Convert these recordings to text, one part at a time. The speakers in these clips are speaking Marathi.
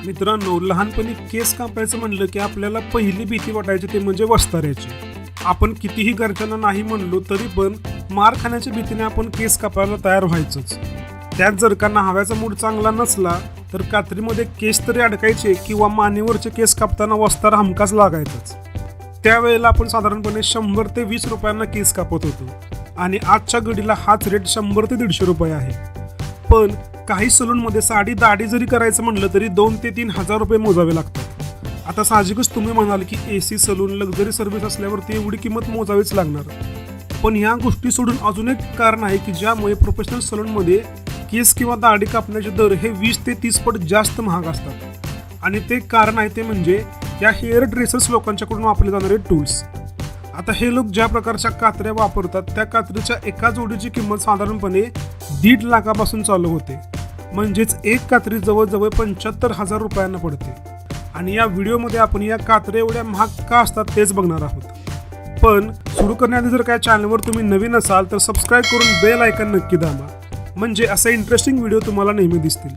मित्रांनो, लहानपणी केस कापायचं म्हणलं की आपल्याला पहिली भीती वाटायची ते म्हणजे वस्ताऱ्याची. आपण कितीही घरच्यांना नाही म्हणलो तरी पण मार खाण्याच्या भीतीने आपण केस कापायला तयार व्हायचंच. त्यात जर का न्हाव्याचा मूड चांगला नसला तर कात्रीमध्ये केस तरी अडकायचे किंवा मानेवरचे केस कापताना वस्तारा हमखास लागायचंच. त्यावेळेला आपण साधारणपणे 100 ते 20 रुपयांना केस कापत होतो आणि आजच्या घडीला हाच रेट 100 ते 150 रुपये आहे. पण काही सलूनमध्ये साडी दाढी जरी करायचं म्हणलं तरी 2 ते 3 हजार रुपये मोजावे लागतात. आता साहजिकच तुम्ही म्हणाल की AC सलून लक्झरी सर्व्हिस असल्यावरती एवढी किंमत मोजावीच लागणार. पण ह्या गोष्टी सोडून अजून एक कारण आहे की ज्यामुळे प्रोफेशनल सलूनमध्ये केस किंवा दाढी कापण्याचे दर हे 20 ते 30 पट जास्त महाग असतात. आणि ते कारण आहे ते म्हणजे या हेअर ड्रेसर्स लोकांच्याकडून वापरले जाणारे टूल्स. आता हे लोक ज्या प्रकारच्या कात्र्या वापरतात त्या कात्रीच्या एका जोडीची किंमत साधारणपणे 1.5 लाखापासून चालू होते. म्हणजेच एक कात्री जवळजवळ 75,000 रुपयांना पडते. आणि या व्हिडिओमध्ये आपण या कात्र्या एवढ्या महाग का असतात तेच बघणार आहोत. पण सुरू करण्याआधी जर काय चॅनलवर तुम्ही नवीन असाल तर सबस्क्राईब करून बेल आयकॉन नक्की दाबा, म्हणजे असे इंटरेस्टिंग व्हिडिओ तुम्हाला नेहमी दिसतील.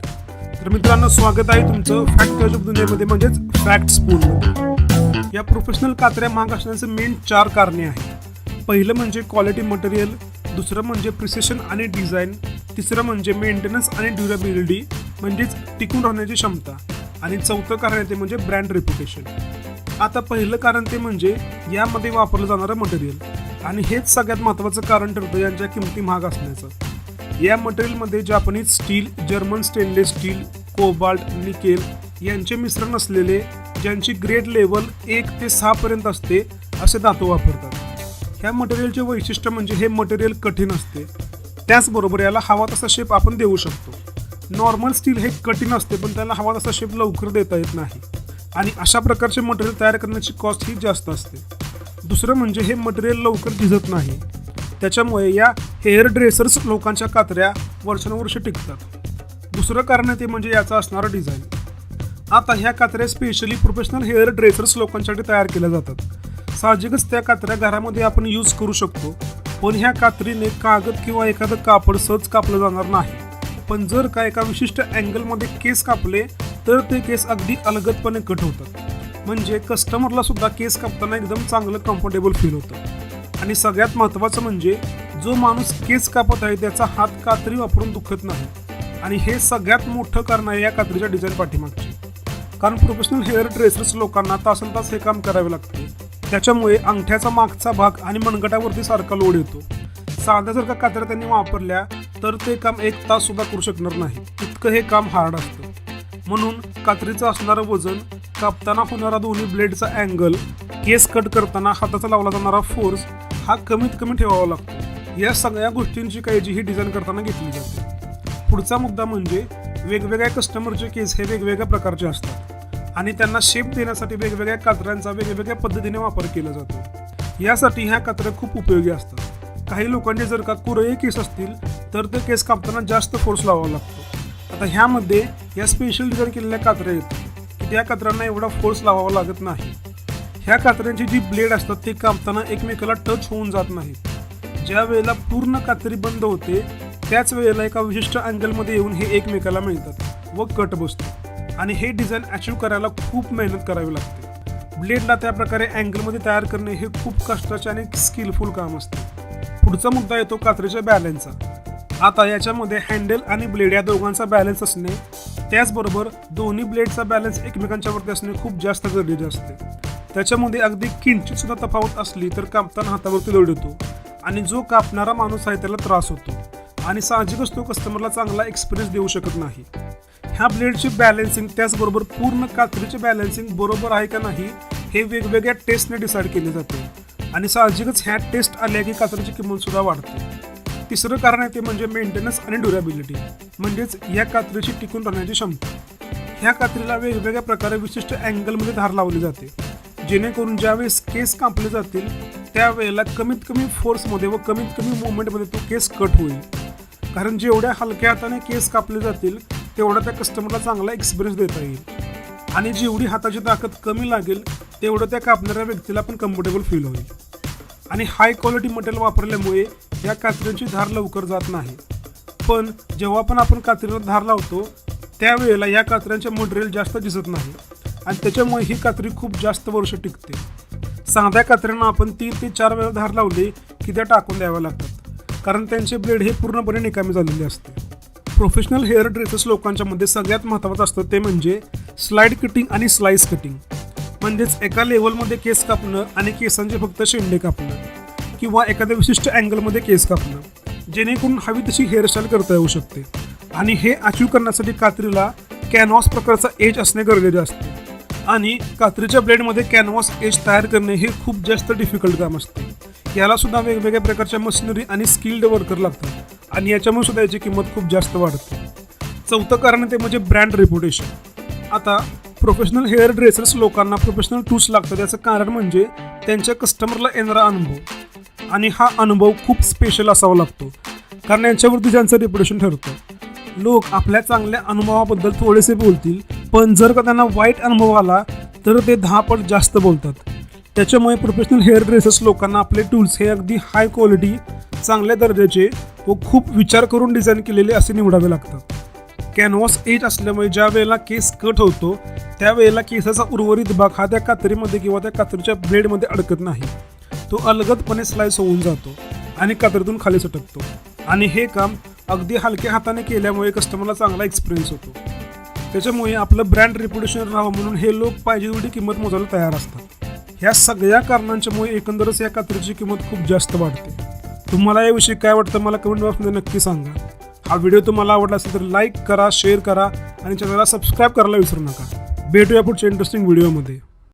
तर मित्रांनो, स्वागत आहे तुमचं फॅक्ट गजब दुनियेमध्ये, म्हणजेच फॅक्ट स्पूनमध्ये. या प्रोफेशनल कात्र्या महाग असण्याचे मेन 4 कारणे आहेत. पहिलं म्हणजे क्वालिटी मटेरियल, दुसरं म्हणजे प्रिसिशन आणि डिझाईन, तिसरं म्हणजे मेंटेनन्स आणि ड्युरेबिलिटी म्हणजेच टिकून राहण्याची क्षमता, आणि चौथं कारण ते म्हणजे ब्रँड रेप्युटेशन. आता पहिलं कारण ते म्हणजे यामध्ये वापरलं जाणारं मटेरियल, आणि हेच सगळ्यात महत्त्वाचं कारण ठरतं यांच्या किमती महाग असण्याचं. या मटेरियलमध्ये Japanese steel, German stainless steel, cobalt, nickel यांचे मिश्रण असलेले, ज्यांची ग्रेड लेवल 1 ते 6 पर्यंत असते असे धातू वापरतात. ह्या मटेरियलचे वैशिष्ट्य म्हणजे हे मटेरियल कठीण असते, त्याचबरोबर याला हवा तसा शेप आपण देऊ शकतो. नॉर्मल स्टील हे कठीण असते पण त्याला हवा तसा शेप लवकर देता येत नाही, आणि अशा प्रकारचे मटेरियल तयार करण्याची कॉस्ट ही जास्त असते. दुसरं म्हणजे हे मटेरियल लवकर भिजत नाही, त्याच्यामुळे या हेअर ड्रेसर्स लोकांच्या कात्र्या वर्षानुवर्षे टिकतात. दुसरं कारण ते म्हणजे याचा असणारं डिझाईन. आता ह्या कात्र्या स्पेशली प्रोफेशनल हेअर ड्रेसर्स लोकांसाठी तयार केल्या जातात. साहजिकच त्या कात्र्या घरामध्ये आपण यूज करू शकतो, पण ह्या कात्रीने कागद किंवा एखादं कापड सहज कापलं जाणार नाही. पण जर का एका विशिष्ट अँगलमध्ये केस कापले तर ते केस अगदी अलगदपणे कट होतात, म्हणजे कस्टमरला सुद्धा केस कापताना एकदम चांगलं कम्फर्टेबल फील होतं. आणि सगळ्यात महत्त्वाचं म्हणजे जो माणूस केस कापत आहे त्याचा हात कात्री वापरून दुखत नाही, आणि हे सगळ्यात मोठं कारण आहे या कात्रीच्या डिझाईन पाठीमागची. कारण प्रोफेशनल हेअर ड्रेसर्स लोकांना तासनतास हे काम करावे लागते, त्याच्यामुळे अंगठ्याचा मागचा भाग आणि मनगटावरती सारखा लोड येतो. साध्या जर का कात्र्या त्यांनी वापरल्या तर ते काम 1 तास सुद्धा करू शकणार नाही, इतकं हे काम हार्ड असतं. म्हणून कात्रीचं असणारं वजन, कापताना होणारा दोन्ही ब्लेडचा अँगल, केस कट करताना हाताचा लावला जाणारा फोर्स हा कमीत कमी ठेवावा लागतो. या सगळ्या गोष्टींची काळजी ही डिझाईन करताना घेतली जाते. पुढचा मुद्दा म्हणजे वेगवेगळ्या कस्टमरचे केस हे वेगवेगळ्या प्रकारचे असतात, आणि त्यांना शेप देण्यासाठी वेगवेगळ्या कात्र्यांचा वेगवेगळ्या पद्धतीने वापर केला जातो. यासाठी ह्या कात्र्या खूप उपयोगी असतात. काही लोकांचे जर का कुरळे केस असतील तर ते केस कापताना जास्त फोर्स लावावा लागतो. आता ह्यामध्ये या स्पेशल डिझाईन केलेल्या कात्र्या येतात की त्या कात्र्यांना एवढा फोर्स लावावा लागत नाही. ह्या कात्र्यांची जी ब्लेड असतात ते कापताना एकमेकाला टच होऊन जात नाहीत. ज्या वेळेला पूर्ण कात्री बंद होते त्याच वेळेला एका विशिष्ट अँगलमध्ये येऊन हे एकमेकाला मिळतात व कट बसतो, आणि हे डिझाईन अचीव करायला खूप मेहनत करावी लागते. ब्लेडला त्या प्रकारे अँगलमध्ये तयार करणे हे खूप कष्टाचे आणि स्किलफुल काम असते. पुढचा मुद्दा येतो कात्रीच्या बॅलन्सचा. आता याच्यामध्ये हँडल आणि ब्लेड या दोघांचा बॅलन्स असणे, त्याचबरोबर दोन्ही ब्लेडचा बॅलन्स एकमेकांच्यावरती असणे खूप जास्त गरजेचे असते. त्याच्यामध्ये अगदी किंचित सुद्धा तफावत असली तर कापताना हातावरती लोड येतो, आणि जो कापणारा माणूस आहे त्याला त्रास होतो, आणि साहजिकच तो कस्टमरला चांगला एक्सपिरियन्स देऊ शकत नाही. ह्या ब्लेडची बॅलन्सिंग त्याचबरोबर पूर्ण कात्रीचे बॅलन्सिंग बरोबर आहे का नाही हे वेगवेगळ्या टेस्टने डिसाईड केले जाते, आणि साहजिकच ह्या टेस्ट आल्या की कात्रीची किंमत सुद्धा वाढते. तिसरं कारण आहे ते म्हणजे मेंटेनन्स आणि ड्युरेबिलिटी, म्हणजेच या कात्रीची टिकून राहण्याची क्षमता. ह्या कात्रीला वेगवेगळ्या प्रकारे विशिष्ट अँगलमध्ये धार लावली जाते, जेणेकरून ज्यावेळेस केस कापले जातील त्यावेळेला कमीत कमी फोर्समध्ये व कमीत कमी मुवमेंटमध्ये तो केस कट होईल. कारण जेवढ्या हलक्या हाताने केस कापले जातील तेवढा त्या कस्टमरला चांगला एक्सपिरियन्स देता येईल, आणि जेवढी हाताची ताकद कमी लागेल तेवढं त्या कापणाऱ्या व्यक्तीला पण कम्फर्टेबल फील होईल. आणि हाय क्वालिटी मटेरियल वापरल्यामुळे या कात्र्यांची धार लवकर जात नाही. पण जेव्हा पण आपण कात्रीला धार लावतो त्यावेळेला या कात्र्यांचे मटेरियल जास्त दिसत नाही आणि त्याच्यामुळे ही कात्री खूप जास्त वर्ष टिकते. साध्या कात्र्यांना आपण 3 ते 4 वेळा धार लावली की त्या टाकून द्याव्या लागतात, कारण त्यांचे ब्लेड हे पूर्णपणे निकामी झालेले असते. प्रोफेशनल हेअर ड्रेसेस लोकांच्या मध्ये सगळ्यात महत्त्वाचं असतं ते म्हणजे स्लाइड कटिंग आणि स्लाइस कटिंग. म्हणजेच एका लेवलमध्ये केस कापणं आणि केसांचे फक्त शेंडे कापणं किंवा एखाद्या विशिष्ट अँगलमध्ये केस कापणं, जेणेकरून हवी तशी हेअरस्टाईल करता येऊ शकते. आणि हे अचीव करण्यासाठी कात्रीला कॅनव्हास प्रकारचा एज असणे गरजेचे असते आणि कात्रीच्या ब्लेडमध्ये कॅनव्हास एज तयार करणे हे खूप जास्त डिफिकल्ट काम असते. याला सुद्धा वेगवेगळ्या प्रकारच्या मशिनरी आणि स्किल्ड वर्कर लागतात आणि याच्यामुळे सुद्धा याची किंमत खूप जास्त वाढते. चौथं कारण ते म्हणजे ब्रँड रेप्युटेशन. आता प्रोफेशनल हेअर ड्रेसर्स लोकांना प्रोफेशनल टूल्स लागतात, याचं कारण म्हणजे त्यांच्या कस्टमरला येणारा अनुभव, आणि हा अनुभव खूप स्पेशल असावा लागतो कारण यांच्यावरती त्यांचं रेप्युटेशन ठरतं. लोक आपल्या चांगल्या अनुभवाबद्दल थोडेसे बोलतील, पण जर का त्यांना वाईट अनुभव आला तर ते 10 पट जास्त बोलतात. त्याच्यामुळे प्रोफेशनल हेअर ड्रेसर्स लोकांना आपले टूल्स हे अगदी हाय क्वालिटी, चांगल्या दर्जाचे व खूप विचार करून डिझाईन केलेले असे निवडावे लागतात. कॅनव्हास एज असल्यामुळे ज्या वेळेला केस कट होतो त्यावेळेला केसाचा उर्वरित भाग हा त्या कात्रीमध्ये किंवा त्या कात्रीच्या ब्लेडमध्ये अडकत नाही, तो अलगदपणे स्लाइस होऊन जातो आणि कात्रीतून खाली सटकतो. आणि हे काम अगदी हलक्या हाताने केल्यामुळे कस्टमरला चांगला एक्सपिरियन्स होतो. त्याच्यामुळे आपलं ब्रँड रेप्युटेशन राहावं म्हणून हे लोक पाहिजे तेवढी किंमत मोजायला तयार असतात. ह्या सगळ्या कारणांच्यामुळे एकंदरच या कात्रीची किंमत खूप जास्त वाढते. तुम्हाला याविषयी काय वाटतं मला कमेंट बॉक्समध्ये नक्की सांगा. हा व्हिडिओ तुम्हाला आवडला असेल तर लाईक करा, शेअर करा आणि चॅनलला सबस्क्राईब करायला विसरू नका. भेटूया पुढच्या इंटरेस्टिंग व्हिडिओमध्ये.